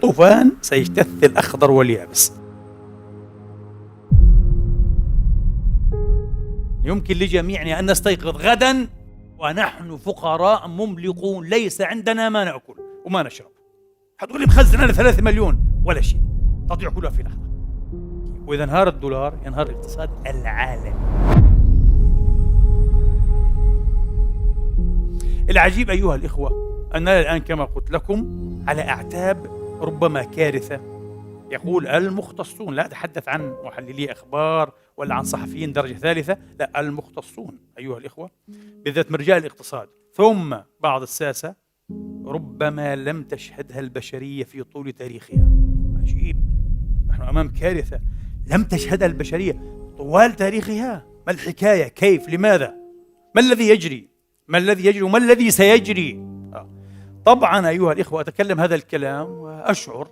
طوفان سيجتث الأخضر واليابس. يمكن لجميعنا أن نستيقظ غدا ونحن فقراء مملقون، ليس عندنا ما نأكل وما نشرب. هتقول لي مخزن أنا 3 مليون ولا شيء، تضيع كلها في لحظة. وإذا انهار الدولار ينهار الاقتصاد العالمي. العجيب أيها الإخوة أننا الآن كما قلت لكم على أعتاب ربما كارثة. يقول المختصون، لا أتحدث عن محللي أخبار ولا عن صحفيين درجة ثالثة، لا، المختصون أيها الإخوة بالذات من رجال الاقتصاد ثم بعض الساسة، ربما لم تشهدها البشرية في طول تاريخها. عجيب، نحن أمام كارثة لم تشهدها البشرية طوال تاريخها. ما الحكاية؟ كيف؟ لماذا؟ ما الذي يجري؟ ما الذي يجري وما الذي سيجري؟ طبعا أيها الإخوة أتكلم هذا الكلام وأشعر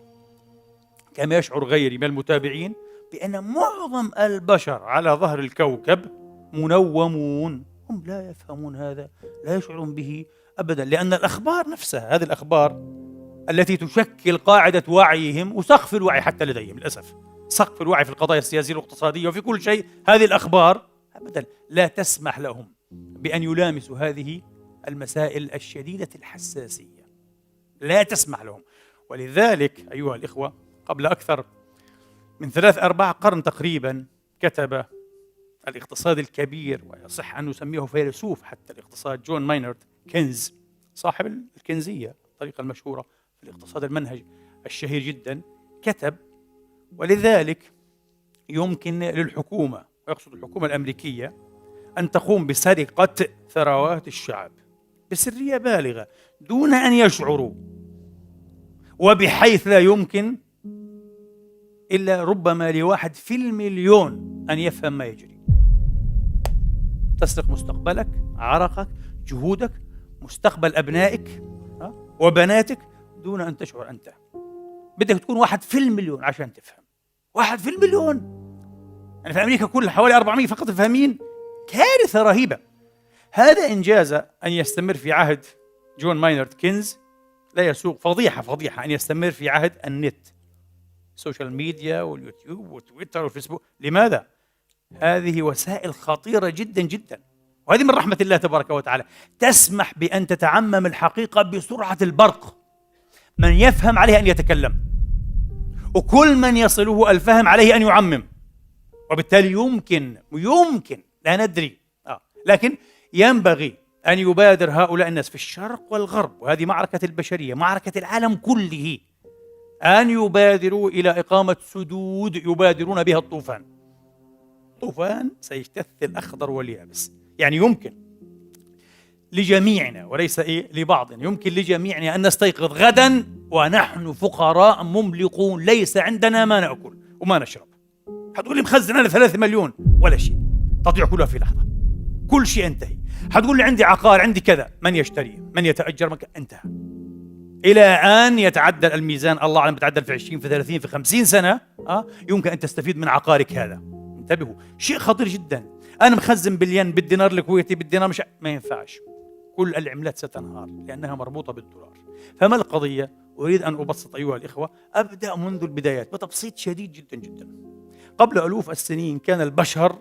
كما يشعر غيري من المتابعين بأن معظم البشر على ظهر الكوكب منومون، هم لا يفهمون هذا، لا يشعرون به أبدا، لأن الأخبار نفسها، هذه الأخبار التي تشكل قاعدة وعيهم وسقف الوعي حتى لديهم للأسف، سقف الوعي في القضايا السياسية والاقتصادية وفي كل شيء، هذه الأخبار أبدا لا تسمح لهم بأن يلامسوا هذه المسائل الشديدة الحساسية، لا تسمح لهم. ولذلك أيها الإخوة قبل أكثر من 3-4 قرن تقريبا كتب الاقتصاد الكبير، ويصح أن نسميه فيلسوف حتى الاقتصاد، جون ماينارد كينز، صاحب الكنزية الطريقة المشهورة في الاقتصاد، المنهج الشهير جدا، كتب: ولذلك يمكن للحكومة، ويقصد الحكومة الأمريكية، أن تقوم بسرقة ثروات الشعب بسرية بالغة دون أن يشعروا، وبحيث لا يمكن إلا ربما ل1 في المليون أن يفهم ما يجري. تسرق مستقبلك، عرقك، جهودك، مستقبل أبنائك وبناتك دون أن تشعر أنت. بدك تكون 1 في المليون عشان تفهم. 1 في المليون، يعني في أمريكا كلها حوالي 400 فقط فاهمين. كارثة رهيبة. هذا إنجاز أن يستمر في عهد جون ماينارد كينز لا يسوق، فضيحة أن يستمر في عهد النت، السوشيال ميديا واليوتيوب وتويتر والفيسبوك. لماذا؟ هذه وسائل خطيرة جدا جدا، وهذه من رحمة الله تبارك وتعالى، تسمح بأن تتعمم الحقيقة بسرعة البرق. من يفهم عليه أن يتكلم، وكل من يصله الفهم عليه أن يعمم، وبالتالي يمكن لا ندري لكن ينبغي أن يبادر هؤلاء الناس في الشرق والغرب، وهذه معركة البشرية، معركة العالم كله، أن يبادروا إلى إقامة سدود يبادرون بها الطوفان. طوفان سيجتث الأخضر واليابس. يعني يمكن لجميعنا وليس لبعض، يمكن لجميعنا أن نستيقظ غدا ونحن فقراء مملقون، ليس عندنا ما نأكل وما نشرب. هتقول لي مخزن أنا 3 مليون ولا شيء، تضيع كلها في لحظة، كل شيء انتهي. هتقول لي عندي عقار، عندي كذا، من يشتري، من يتأجر، انتهى. إلى أن يتعدل الميزان، الله أعلم بتعدل في 20 في 30 في 50 سنة يمكن أن تستفيد من عقارك هذا. انتبهوا، شيء خطير جدا. أنا مخزن بالين، بالدينار الكويتي، بالدينار ما ينفعش، كل العملات ستنهار لأنها مربوطة بالدولار. فما القضية؟ أريد أن أبسط أيها الإخوة، أبدأ منذ البدايات بتبسيط شديد جدا جدا. قبل ألوف السنين كان البشر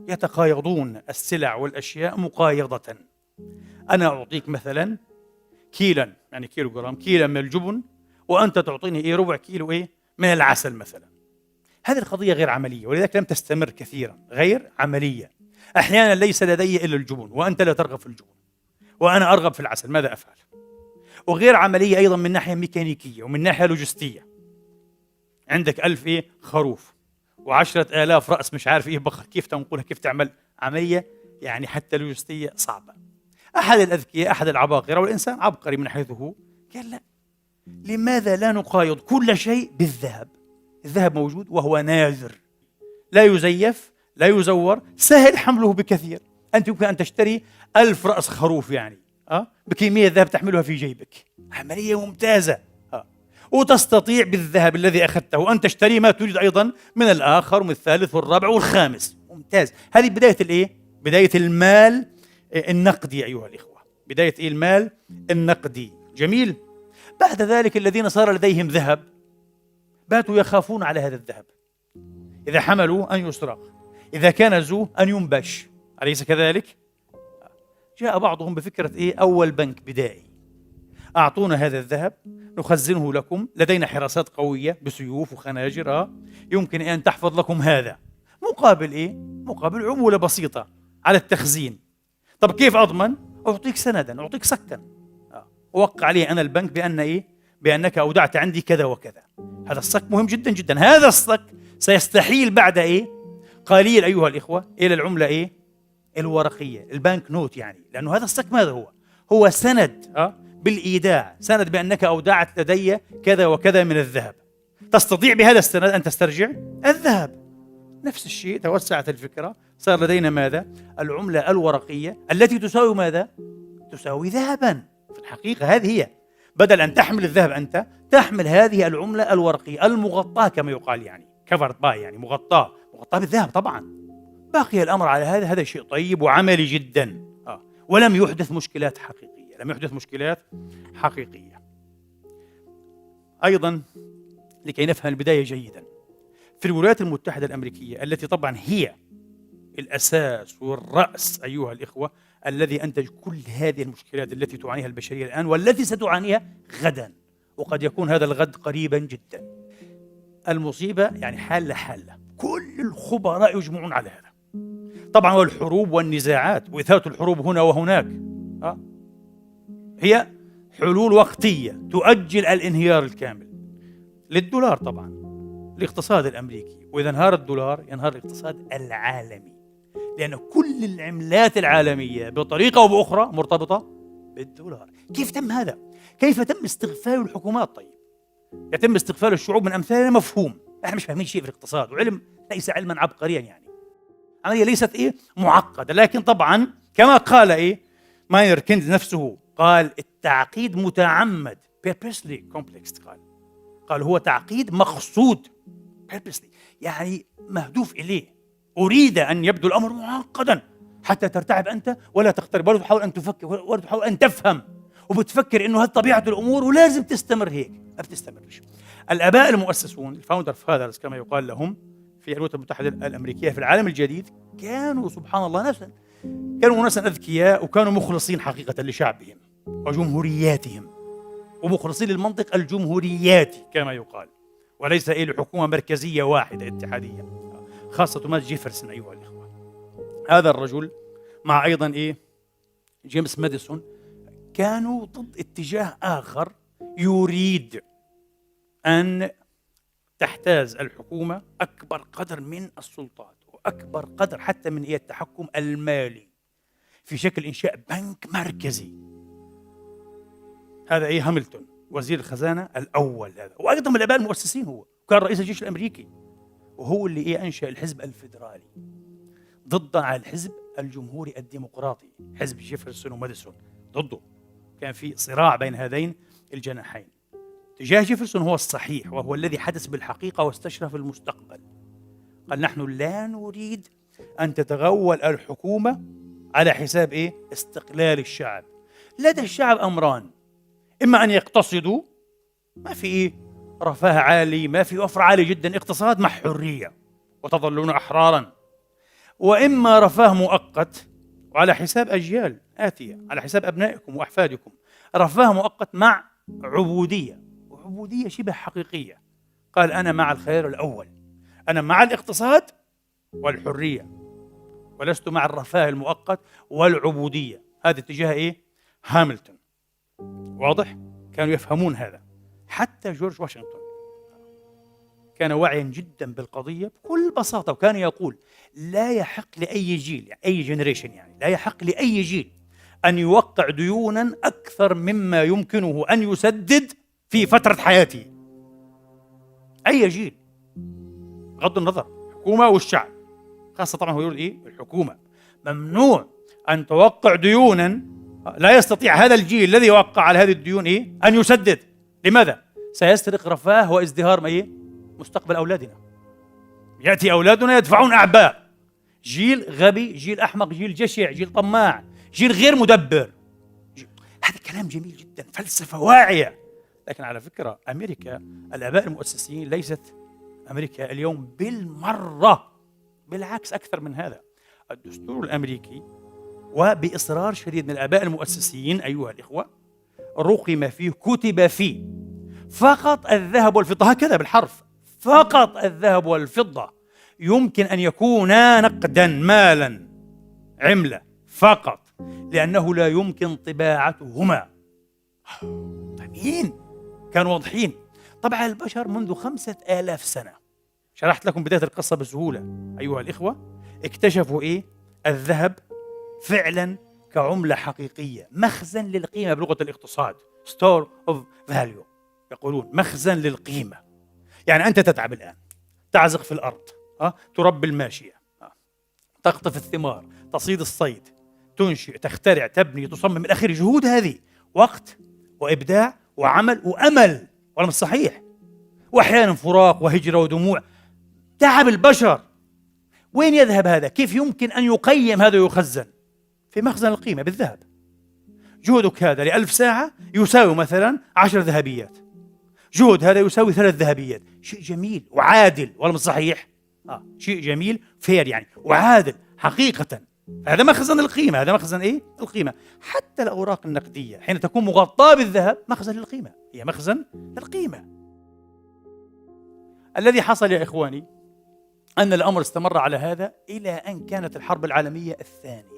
يتقايضون السلع والأشياء مقايضة. أنا أعطيك مثلا كيلا، يعني كيلوغرام، كيلا من الجبن، وأنت تعطيني ربع كيلو من العسل مثلا. هذه القضية غير عملية، ولذلك لم تستمر كثيرا، غير عملية. أحيانا ليس لدي إلا الجبن وأنت لا ترغب في الجبن وأنا أرغب في العسل، ماذا أفعل؟ وغير عملية أيضا من ناحية ميكانيكية ومن ناحية لوجستية. عندك 1000 خروف و10,000 رأس مش عارف بقر، كيف تنقلها، كيف تعمل عملية يعني حتى لوجستية صعبة. أحد الأذكياء، أحد العباقرة، والإنسان عبقري من حيث هو، قال لا، لماذا لا نقايض كل شيء بالذهب؟ الذهب موجود وهو نادر، لا يزيف، لا يزور، سهل حمله بكثير. أنت يمكن أن تشتري 1000 رأس خروف يعني بكمية ذهب تحملها في جيبك، عملية ممتازة. وتستطيع بالذهب الذي أخذته أن تشتري ما تريد أيضا من الآخر ومن الثالث والرابع والخامس. ممتاز. هذه بداية بداية المال النقدي أيها الإخوة، بداية المال النقدي. جميل. بعد ذلك الذين صار لديهم ذهب باتوا يخافون على هذا الذهب، إذا حملوا أن يسرق، إذا كنزوا أن ينبش، أليس كذلك؟ جاء بعضهم بفكرة أول بنك بدائي، أعطونا هذا الذهب نخزنه لكم، لدينا حراسات قوية بسيوف وخناجر يمكن أن تحفظ لكم هذا، مقابل مقابل عمولة بسيطة على التخزين. طب كيف أضمن؟ أعطيك سندا، أعطيك صكا، أوقع عليه أنا البنك بأنك أودعت عندي كذا وكذا. هذا الصك مهم جدا جدا. هذا الصك سيستحيل بعد قليل أيها الإخوة إلى العملة الورقية، البنك نوت، لأنه هذا الصك ماذا هو سند بالإيداع، سند بأنك أودعت لدي كذا وكذا من الذهب، تستطيع بهذا السند أن تسترجع الذهب. نفس الشيء، توسعت الفكرة، صار لدينا ماذا؟ العملة الورقية التي تساوي ماذا؟ تساوي ذهبا. في الحقيقة هذه هي، بدل أن تحمل الذهب أنت تحمل هذه العملة الورقية المغطاة كما يقال، covered by، مغطاة بالذهب. طبعا بقي الأمر على هذا شيء طيب وعملي جدا، ولم يحدث مشكلات حقيقية. أيضا لكي نفهم البداية جيدا، في الولايات المتحدة الأمريكية التي طبعا هي الأساس والرأس أيها الإخوة الذي أنتج كل هذه المشكلات التي تعانيها البشرية الآن والتي ستعانيها غدا، وقد يكون هذا الغد قريبا جدا. المصيبة حالة كل الخبراء يجمعون على هذا. طبعا والحروب والنزاعات وإثارة الحروب هنا وهناك هي حلول وقتية تؤجل الانهيار الكامل للدولار، طبعا الاقتصاد الأمريكي، وإذا انهار الدولار ينهار الاقتصاد العالمي، لأن كل العملات العالمية بطريقة أو بأخرى مرتبطة بالدولار. كيف تم هذا؟ كيف تم استغفال الحكومات؟ طيب يتم استغفال الشعوب من أمثالنا مفهوم، احنا مش فاهمين شيء في الاقتصاد، وعلم ليس علما عبقريا، عملية ليست معقدة، لكن طبعا كما قال ماينر كينز نفسه، قال التعقيد متعمد، purposely complex، قال هو تعقيد مقصود، purposely مهدوف إليه، أريد أن يبدو الأمر معقدا حتى ترتعب أنت ولا تقترب، ولا تحاول أن تفكر، ولا تحاول أن تفهم، وبتفكر إنه هذه طبيعة الأمور ولازم تستمر هيك. ما بتستمرش. الآباء المؤسسون، الفاوندر فاذرز كما يقال لهم في الولايات المتحدة الأمريكية في العالم الجديد، كانوا سبحان الله كانوا ناسا أذكياء، وكانوا مخلصين حقيقة لشعبهم وجمهورياتهم، ومخلصين للمنطق الجمهورياتي كما يقال، وليس لحكومة مركزية واحدة اتحادية، خاصة توماس جيفرسون أيها الإخوة. هذا الرجل مع أيضا جيمس ماديسون كانوا ضد اتجاه آخر يريد أن تحتاز الحكومة أكبر قدر من السلطات، وأكبر قدر حتى من التحكم المالي في شكل إنشاء بنك مركزي. هذا هاملتون وزير الخزانة الأول، هذا وأيضا من الآباء المؤسسين، هو كان رئيس الجيش الأمريكي، وهو اللي أنشأ الحزب الفيدرالي ضد على الحزب الجمهوري الديمقراطي، حزب جيفرسون وماديسون ضده، كان في صراع بين هذين الجناحين. اتجاه جيفرسون هو الصحيح، وهو الذي حدث بالحقيقة واستشرف المستقبل. قال نحن لا نريد أن تتغول الحكومة على حساب استقلال الشعب. لدى الشعب أمران، إما أن يقتصدوا، ما في رفاه عالي، ما في وفر عالي جدا، اقتصاد مع حرية وتظلون أحرارا، وإما رفاه مؤقت وعلى حساب أجيال آتية، على حساب أبنائكم وأحفادكم، رفاه مؤقت مع عبودية، وعبودية شبه حقيقية. قال أنا مع الخيار الأول، أنا مع الاقتصاد والحرية، ولست مع الرفاه المؤقت والعبودية. هذا اتجاه هاملتون، واضح؟ كانوا يفهمون هذا. حتى جورج واشنطن كان واعيا جدا بالقضية بكل بساطة، وكان يقول لا يحق لأي جيل، أي جنريشن، لا يحق لأي جيل أن يوقع ديونا أكثر مما يمكنه أن يسدد في فترة حياته. أي جيل، بغض النظر الحكومة والشعب، خاصة طبعا هو يقول الحكومة، ممنوع أن توقع ديونا لا يستطيع هذا الجيل الذي يوقع على هذه الديون أن يسدد. لماذا؟ سيسترق رفاه وازدهار مستقبل أولادنا. يأتي أولادنا يدفعون أعباء، جيل غبي، جيل أحمق، جيل جشع، جيل طماع، جيل غير مدبر. هذا كلام جميل جدا، فلسفة واعية لكن على فكرة أمريكا، الآباء المؤسسين ليست أمريكا اليوم بالمرة، بالعكس أكثر من هذا. الدستور الأمريكي وبإصرار شديد من الآباء المؤسسين أيها الإخوة رقم فيه، كتب فيه فقط الذهب والفضة، هكذا بالحرف، فقط الذهب والفضة يمكن أن يكونا نقدا، مالا، عملة فقط، لأنه لا يمكن طباعتهما. طيبين كانوا واضحين. طبع البشر منذ 5000 سنة، شرحت لكم بداية القصة بسهولة أيها الإخوة. اكتشفوا إيه؟ الذهب فعلا كعملة حقيقية، مخزن للقيمة بلغة الاقتصاد، store of value، يقولون مخزن للقيمة. يعني أنت تتعب الآن، تعزق في الأرض، تربي الماشية، تقطف الثمار، تصيد الصيد، تنشئ، تخترع، تبني، تصمم، من آخر جهود هذه وقت وإبداع وعمل وأمل، ولا مش صحيح؟ وأحيانا فراق وهجرة ودموع، تعب البشر. وين يذهب هذا؟ كيف يمكن أن يقيم هذا ويخزن؟ في مخزن القيمة بالذهب. جهدك هذا ل1000 ساعة يساوي مثلا 10 ذهبيات، جهد هذا يساوي 3 ذهبيات. شيء جميل وعادل، ولا مش صحيح؟ شيء جميل فير يعني وعادل حقيقة. هذا مخزن القيمة، هذا مخزن إيه؟ القيمة. حتى الأوراق النقدية حين تكون مغطاة بالذهب مخزن للقيمة، هي مخزن القيمة. الذي حصل يا إخواني أن الأمر استمر على هذا إلى أن كانت الحرب العالمية الثانية.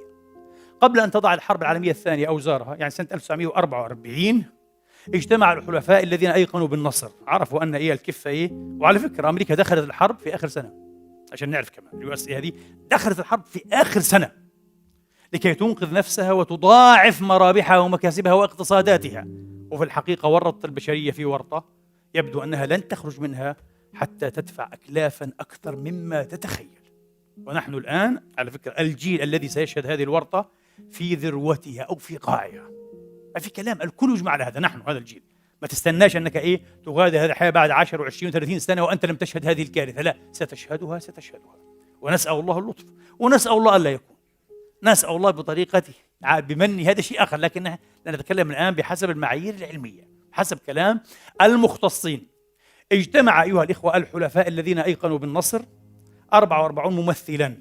قبل أن تضع الحرب العالمية الثانية أوزارها، يعني سنة 1944، اجتمع الحلفاء الذين أيقنوا بالنصر، عرفوا أن إيه الكفة إيه. وعلى فكرة أمريكا دخلت الحرب في آخر سنة، عشان نعرف كمان الUSA هذه دخلت الحرب في آخر سنة لكي تنقذ نفسها وتضاعف مرابحها ومكاسبها واقتصاداتها. وفي الحقيقة ورطت البشرية في ورطة يبدو أنها لن تخرج منها حتى تدفع أكلافا أكثر مما تتخيل. ونحن الآن على فكرة الجيل الذي سيشهد هذه الورطة في ذروتها أو في قاعها، ما في كلام، الكل يجمع على هذا. نحن هذا الجيل، ما تستناش أنك إيه تغادر هذه الحياة بعد 10 و20 و30 سنة وأنت لم تشهد هذه الكارثة، لا، ستشهدها. ونسأل الله اللطف، ونسأل الله ألا يكون، نسأل الله بطريقته بمني، هذا شيء آخر، لكن نتكلم الآن بحسب المعايير العلمية، حسب كلام المختصين. اجتمع أيها الإخوة الحلفاء الذين أيقنوا بالنصر 44 ممثلا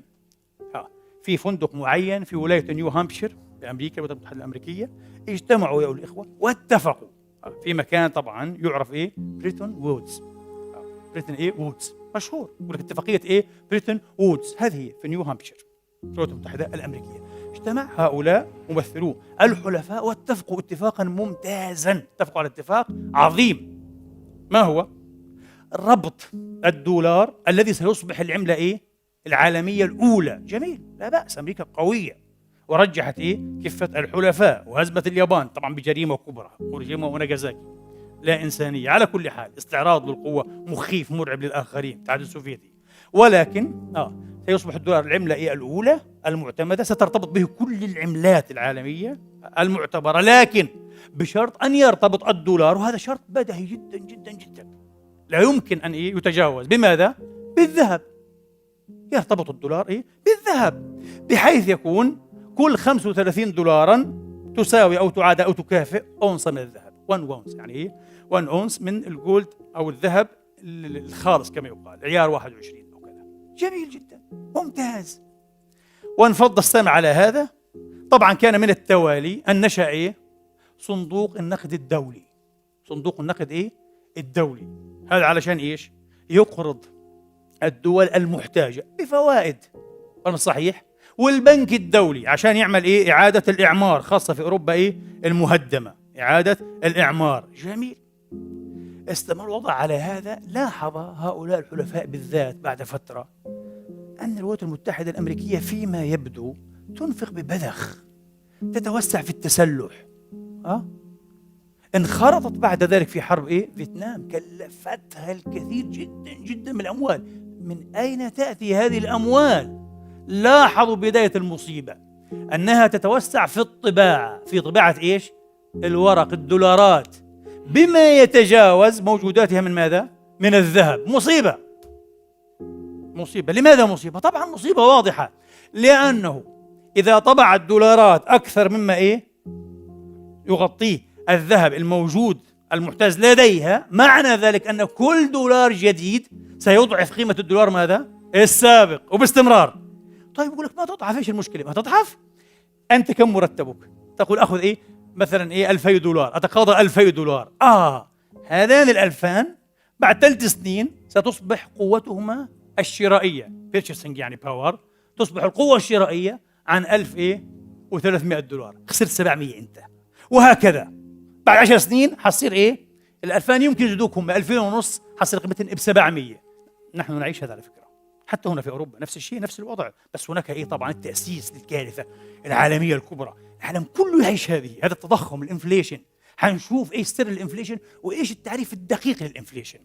في فندق معين في ولاية نيو هامبشير بأمريكا، الولايات المتحدة الأمريكية. اجتمعوا يا الإخوة واتفقوا في مكان طبعا يعرف إيه؟ بريتون وودز. بريتون إيه؟ وودز، مشهور، يقول لك اتفاقية إيه؟ بريتون وودز، هذه في نيو هامبشير الولايات المتحدة الأمريكية. اجتمع هؤلاء ممثلو الحلفاء واتفقوا اتفاقا ممتازا، اتفقوا على اتفاق عظيم. ما هو؟ ربط الدولار الذي سيصبح العملة إيه؟ العالمية الأولى. جميل، لا بأس، أمريكا قوية ورجحت إيه؟ كفة الحلفاء وهزمت اليابان طبعا بجريمة كبرى، هيروشيما وناغازاكي، لا إنسانية. على كل حال استعراض للقوة مخيف مرعب للآخرين، الاتحاد السوفيتي. ولكن سيصبح الدولار العملة إيه؟ الأولى المعتمدة، سترتبط به كل العملات العالمية المعتبرة، لكن بشرط أن يرتبط الدولار، وهذا شرط بديهي جدا جدا جدا لا يمكن أن يتجاوز. بماذا؟ بالذهب. يرتبط الدولار بالذهب، بحيث يكون كل 35 دولارا تساوي أو تعادل أو تكافئ أونصة من الذهب. 1 أونص يعني 1 أونص من الجولد أو الذهب الخالص كما يقال، عيار 21 أو كذا. جميل جدا، ممتاز. وانفض السمع على هذا. طبعا كان من التوالي أن نشأ صندوق النقد الدولي. صندوق النقد الدولي، هذا علشان إيش؟ يقرض الدول المحتاجة بفوائد، ولا صحيح؟ والبنك الدولي عشان يعمل إعادة الإعمار، خاصة في أوروبا المهدمة، إعادة الإعمار. جميل. استمر الوضع على هذا. لاحظ هؤلاء الحلفاء بالذات بعد فترة أن الولايات المتحدة الأمريكية فيما يبدو تنفق ببذخ، تتوسع في التسلح، انخرطت بعد ذلك في حرب فيتنام، كلفتها الكثير جدا جدا من الأموال. من أين تأتي هذه الأموال؟ لاحظوا بداية المصيبة أنها تتوسع في الطباعة، في طباعة الورق، الدولارات، بما يتجاوز موجوداتها من ماذا؟ من الذهب. مصيبة. لماذا مصيبة؟ طبعا مصيبة واضحة، لأنه إذا طبع الدولارات أكثر مما يغطيه الذهب الموجود المحتاج لديها، معنى ذلك أن كل دولار جديد سيضعف قيمة الدولار ماذا؟ السابق وباستمرار. طيب يقول لك ما تضعف، ايش المشكلة؟ ما تضعف. أنت كم مرتبك؟ تقول أخذ مثلا 2000 دولار، أتقاضى 2000 دولار. هذان ال2000 بعد 3 سنين ستصبح قوتهما الشرائية purchasing يعني باور، تصبح القوة الشرائية عن 1300 دولار، خسرت 700 أنت. وهكذا بعد 10 سنين حصير ال2000 يمكن يزيدوك 2500، حصير قيمتهم ب700. نحن نعيش هذا على فكرة، حتى هنا في أوروبا نفس الشيء، نفس الوضع، بس هناك طبعا التأسيس للكارثة العالمية الكبرى. العالم كله يعيش هذا التضخم، الانفليشن. حنشوف ايش سر الانفليشن وايش التعريف الدقيق للانفليشن.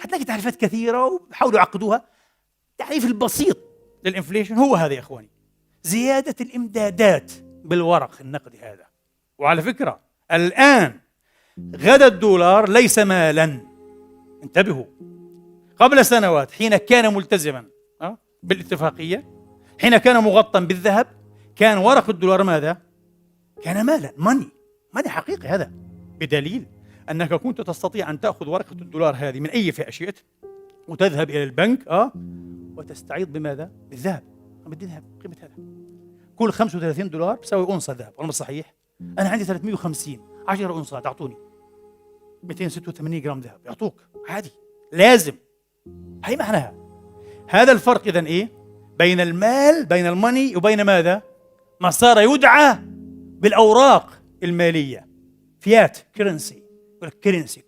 حتلاقي تعريفات كثيرة وبحاولوا يعقدوها. التعريف البسيط للانفليشن هو هذا يا اخواني: زيادة الامدادات بالورق النقدي هذا. وعلى فكرة الآن غدا الدولار ليس مالا، انتبهوا. قبل سنوات حين كان ملتزما بالاتفاقية، حين كان مغطى بالذهب، كان ورق الدولار ماذا؟ كان مالا، ماني حقيقي هذا، بدليل أنك كنت تستطيع أن تأخذ ورقة الدولار هذه من أي فئة شئت وتذهب إلى البنك وتستعيض بماذا؟ بالذهب. بدي ذهب، قيمة هذا كل 35 دولار بساوي أونصة ذهب، ولا مش صحيح؟ أنا عندي 350، 10 أونصات أعطوني 286 جرام ذهب، يعطوك عادي، لازم. هي معناها هذا الفرق إذن بين المال، بين الماني، وبين ماذا؟ ما صار يدعى بالأوراق المالية، فيات كرنسي،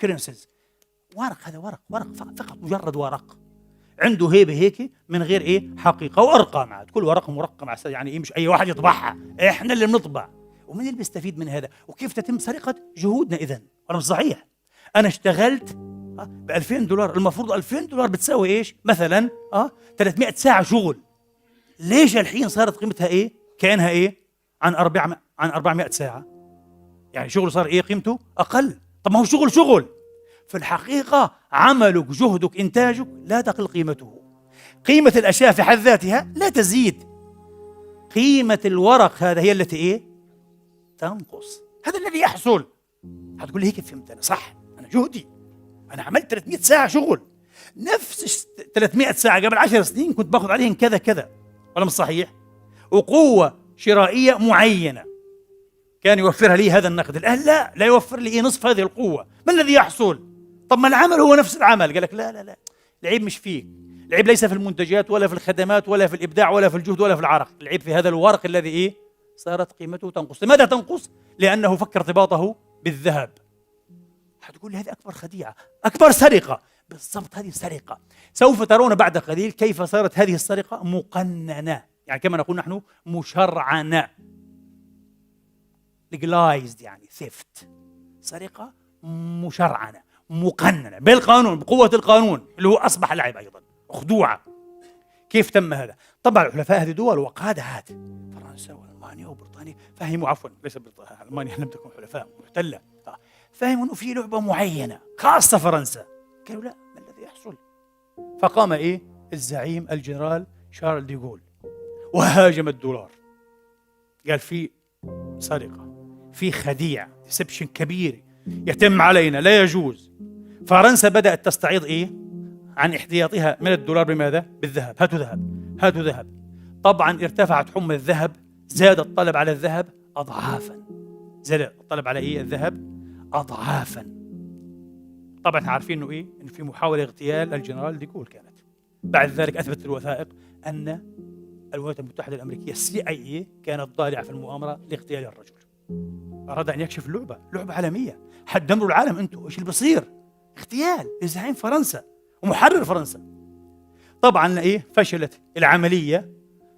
كرنسيز. ورق، هذا ورق فقط مجرد ورق، عنده هيبة هيك من غير حقيقة، وأرقام عاد، كل ورقة مرقم يعني مش أي واحد يطبعها، إحنا اللي بنطبع. ومن اللي بيستفيد من هذا؟ وكيف تتم سرقة جهودنا إذن؟ ولا مش صحيح؟ أنا اشتغلت ب2000 دولار، المفروض 2000 دولار بتساوي إيش؟ مثلا 300 ساعة شغل. ليش الحين صارت قيمتها كأنها عن 400 ساعة؟ يعني شغل صار قيمته أقل. طب ما هو شغل. في الحقيقة عملك، جهدك، إنتاجك لا تقل قيمته. قيمة الأشياء في حد ذاتها لا تزيد، قيمة الورق هذا هي التي تنقص. هذا الذي يحصل. هتقول لي هيك فهمت أنا صح، أنا جهدي، أنا عملت 300 ساعة شغل، نفس 300 ساعة قبل 10 سنين كنت باخذ عليهم كذا، ولا مش صحيح؟ وقوة شرائية معينة كان يوفرها لي هذا النقد. الآن لا يوفر لي نصف هذه القوة. ما الذي يحصل؟ طب ما العمل هو نفس العمل. قال لك لا، العيب مش فيك، العيب ليس في المنتجات ولا في الخدمات ولا في الإبداع ولا في الجهد ولا في العرق، العيب في هذا الورق الذي صارت قيمته تنقص. لماذا تنقص؟ لأنه فك ارتباطه بالذهب. هتقول لي هذه أكبر خديعة، أكبر سرقة. بالضبط، هذه سرقة. سوف ترون بعد قليل كيف صارت هذه السرقة مقننة، يعني كما نقول نحن مشرعنة، legalized، يعني theft، سرقة مشرعنة مقننة بالقانون، بقوة القانون اللي هو أصبح لعب أيضا، خدوعة. كيف تم هذا؟ طبعا الحلفاء هذه دول وقادات، فرنسا وألمانيا وبريطانيا، فهموا، عفوا ليس بريطانيا، ألمانيا لم تكن حلفاء، محتلة، فهموا أنه في لعبة معينة خاصة فرنسا. قالوا لا، ما الذي يحصل؟ فقام الزعيم الجنرال شارل دي غول وهاجم الدولار، قال في سرقة، في خديعة، ديسبشن كبير يتم علينا، لا يجوز. فرنسا بدأت تستعيض عن احتياطها من الدولار بماذا؟ بالذهب. هاتوا ذهب. طبعا ارتفعت حمى الذهب، زاد الطلب على الذهب أضعافا، زاد الطلب على الذهب أضعافا. طبعا عارفين إنه في محاولة اغتيال الجنرال دي غول كانت. بعد ذلك أثبتت الوثائق أن الولايات المتحدة الأمريكية CIA كانت ضالعة في المؤامرة لاغتيال الرجل. أراد أن يكشف لعبة عالمية، حتدمروا العالم أنتم، إيش اللي بصير؟ اغتيال لزعيم فرنسا ومحرر فرنسا. طبعا فشلت العملية.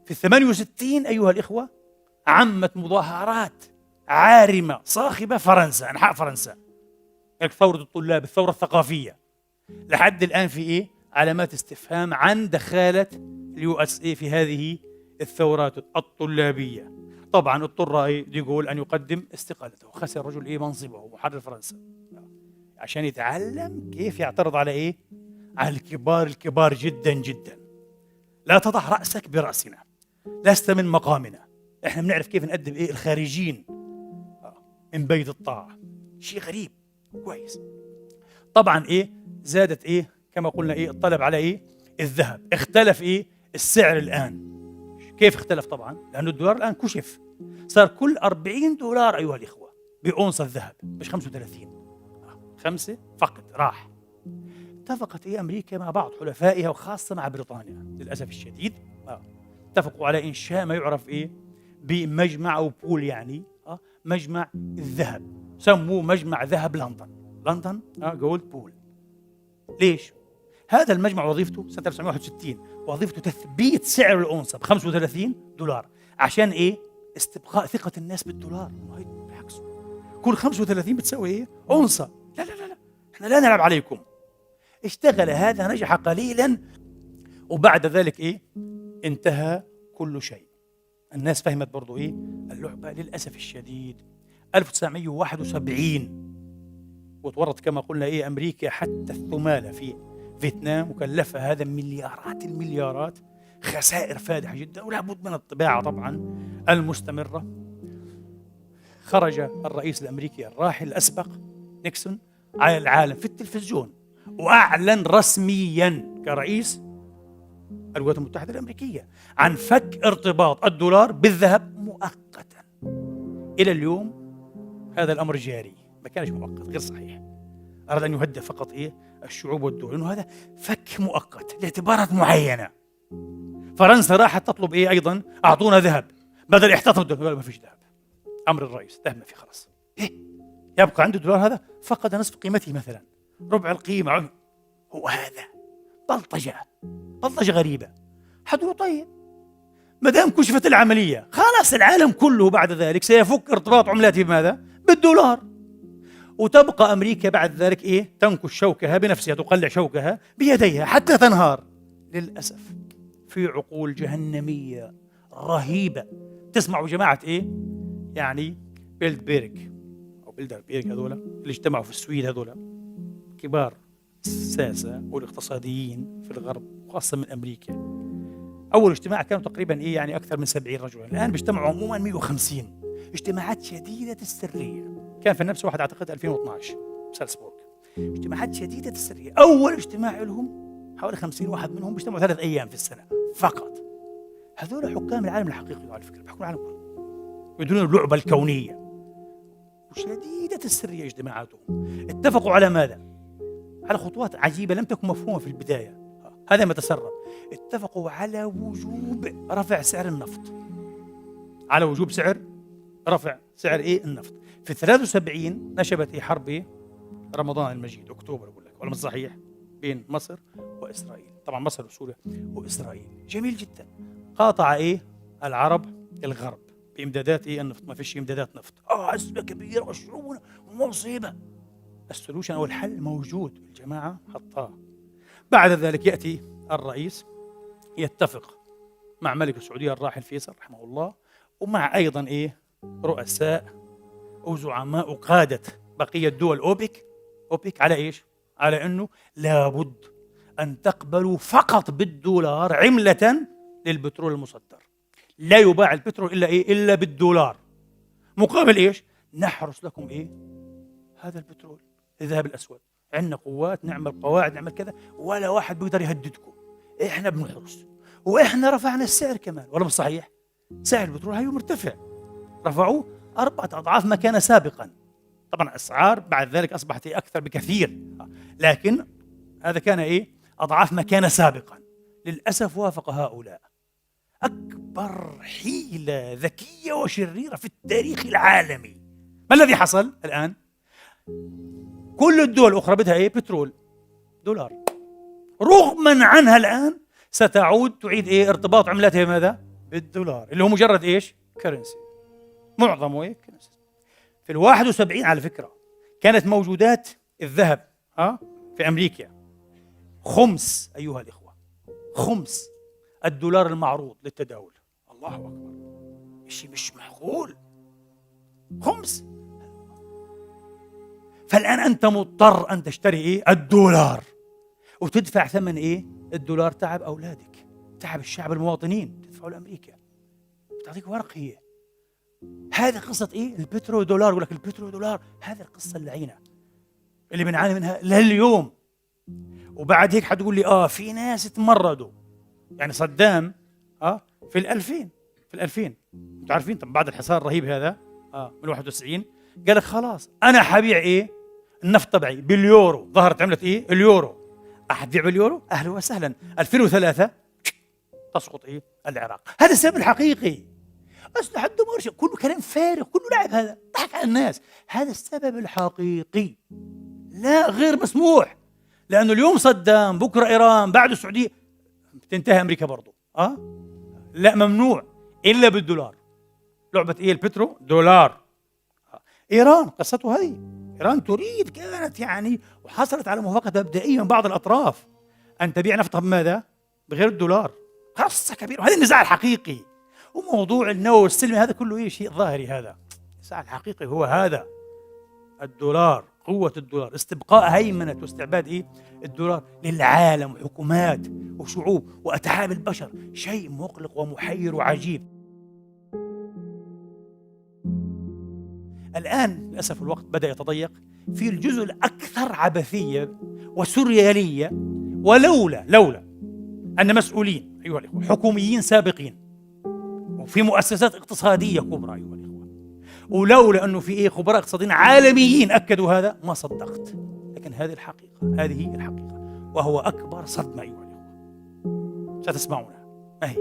في 68 أيها الإخوة عمت مظاهرات عارمة صاخبة فرنسا، أنحاء فرنسا، ثورة الطلاب، الثورة الثقافية. لحد الآن في علامات استفهام عن دخالة USA في هذه الثورات الطلابية. طبعا اضطر دي غول أن يقدم استقالته، خسر الرجل منصبه محرر فرنسا عشان يتعلم كيف يعترض على على الكبار جدا جدا. لا تضع رأسك برأسنا، لست من مقامنا، احنا بنعرف كيف نقدم الخارجين من بيت الطاعة. شيء غريب. كويس. طبعا زادت كما قلنا الطلب على الذهب. اختلف السعر الآن. كيف اختلف؟ طبعا لأنه الدولار الآن كشف، صار كل 40 دولار أيها الإخوة بأونصة الذهب، مش 35، 5 فقط راح. اتفقت أمريكا مع بعض حلفائها وخاصة مع بريطانيا للأسف الشديد، اتفقوا على إنشاء ما يعرف بمجمع أو بول، يعني مجمع الذهب، سموه مجمع ذهب لندن جولد بول. ليش؟ هذا المجمع وظيفته سنة 1961 وظيفته تثبيت سعر الأونصة ب 35 دولار. عشان استبقاء ثقة الناس بالدولار. بالعكس، كل 35 بتساوي أونصة. لا لا لا لا، احنا لا نلعب عليكم. اشتغل هذا، نجح قليلا، وبعد ذلك انتهى كل شيء. الناس فهمت برضو اللعبة للأسف الشديد. 1971 وتورط كما قلنا أمريكا حتى الثمالة في فيتنام، وكلفها هذا مليارات المليارات، خسائر فادحة جدا، ولا بد من الطباعة طبعا المستمرة. خرج الرئيس الأمريكي الراحل الأسبق نيكسون على العالم في التلفزيون وأعلن رسميا كرئيس الولايات المتحدة الأمريكية عن فك ارتباط الدولار بالذهب مؤقتا. إلى اليوم هذا الأمر جاري، ما كانش مؤقت، غير صحيح. أراد أن يهدئ فقط الشعوب والدول، إنه هذا فك مؤقت لاعتبارات معينة. فرنسا راحت تطلب أيضا أعطونا ذهب بدل احتفظوا بالدولار. ما فيش ذهب، أمر الرئيس ده ما في، خلاص يبقى عنده الدولار هذا فقد نصف قيمته، مثلا ربع القيمة. هو هذا بلطجة غريبة. حدوا طيب، ما دام كشفت العملية خلاص العالم كله بعد ذلك سيفك ارتباط عملاته بماذا؟ بالدولار. وتبقى أمريكا بعد ذلك تنكش شوكها بنفسها، تقلع شوكها بيديها حتى تنهار للأسف في عقول جهنمية رهيبة. تسمعوا جماعة يعني بيلدبيرغ أو بيلدربيرغ، هذولا اللي اجتمعوا في السويد، هذولا كبار الساسة والاقتصاديين في الغرب وخاصة من أمريكا. أول اجتماع كانوا تقريبا يعني أكثر من 70 رجلا، الآن بيجتمعوا عموما 150. اجتماعات شديدة السرية. كان في نفس واحد أعتقد 2012 سالزبورغ، اجتماعات شديدة السرية. أول اجتماع لهم حوالي 50 واحد منهم بيجتمعوا 3 أيام في السنة فقط. هذول حكام العالم الحقيقي على فكرة، بيحكموا العالم كله يدون اللعبة الكونية، وشديدة السرية اجتماعاتهم. اتفقوا على ماذا؟ على خطوات عجيبة لم تكن مفهومة في البداية. هذا ما تسرب. اتفقوا على وجوب رفع سعر النفط، على وجوب رفع سعر النفط. في 73 نشبت حرب رمضان المجيد، أكتوبر أقول لك، ولا مش صحيح؟ بين مصر وإسرائيل، طبعا مصر وسوريا وإسرائيل. جميل جدا. قاطع العرب الغرب بإمدادات النفط، ما فيش إمدادات نفط، أزمة كبيرة وشعوبنا مصيبة. السولوشن أو الحل موجود، الجماعة حطاه. بعد ذلك يأتي الرئيس يتفق مع ملك السعودية الراحل فيصل رحمه الله، ومع أيضا رؤساء وزعماء وقادة بقية دول أوبك على على أنه لابد أن تقبلوا فقط بالدولار عملة للبترول المصدر. لا يباع البترول إلا بالدولار. مقابل نحرس لكم هذا البترول، الذهب الأسود. عندنا قوات، نعمل قواعد، نعمل كذا، ولا واحد بيقدر يهددكم. إحنا بنحرس، وإحنا رفعنا السعر كمان، ولا مش صحيح؟ سعر البترول هيو مرتفع، رفعوه 4 أضعاف ما كان سابقا. طبعا أسعار بعد ذلك أصبحت أكثر بكثير، لكن هذا كان أضعاف ما كان سابقا. للأسف وافق هؤلاء أكبر حيلة ذكية وشريرة في التاريخ العالمي. ما الذي حصل الآن؟ كل الدول الأخرى بدها بترول، دولار. رغما عنها الآن تعيد ارتباط عملتها ماذا؟ بالدولار، اللي هو مجرد كرنسي، معظمه كرنسي. في 71 على فكرة كانت موجودات الذهب في أمريكا خمس، أيها الإخوة، خمس الدولار المعروض للتداول. الله أكبر، شيء مش معقول، خمس. فالآن أنت مضطر أن تشتري الدولار، وتدفع ثمن الدولار. تعب أولادك، تعب الشعب، المواطنين، تدفعوا لأمريكا، بتعطيك ورق. هذه قصة البترو دولار. يقول لك البترو دولار، هذه القصة اللعينة. اللي بنعاني منها لليوم. وبعد هيك حتقول لي في ناس تمردوا. يعني صدام في الألفين انتوا عارفين طب بعد الحصار الرهيب هذا من 91 قال لك خلاص انا حبيع النفط تبعي باليورو. ظهرت عملة اليورو. احد بيع باليورو؟ اهلا وسهلا. 2003 تسقط العراق. هذا السبب الحقيقي. أسلحة الدمار كله كلام فارغ، كله لعب، هذا ضحك على الناس. هذا السبب الحقيقي، لا غير مسموح. لأنه اليوم صدام، بكرة إيران، بعد السعودية، بتنتهي أمريكا برضو. لا ممنوع إلا بالدولار. لعبة البترو دولار. إيران قصته هذه. إيران تريد كانت وحصلت على موافقة مبدئية من بعض الأطراف أن تبيع نفطها بماذا؟ بغير الدولار. قصة كبيرة. هذا النزاع الحقيقي. وموضوع النووي السلمي هذا كله شيء ظاهري. هذا النزاع الحقيقي هو هذا الدولار، قوة الدولار، استبقاء هيمنة واستعباد الدولار للعالم وحكومات وشعوب وأتعاب البشر. شيء مقلق ومحير وعجيب. الآن للأسف الوقت بدأ يتضيق في الجزء الأكثر عبثية وسريالية. ولولا أن مسؤولين أيها الإخوة، حكوميين سابقين، وفي مؤسسات اقتصادية كبرى أيها الإخوة، ولولا أنه في خبراء اقتصاديين عالميين أكدوا هذا، ما صدقت. لكن هذه الحقيقة، هذه الحقيقة، وهو أكبر صدمة أيها الإخوة ستسمعونها. ما هي؟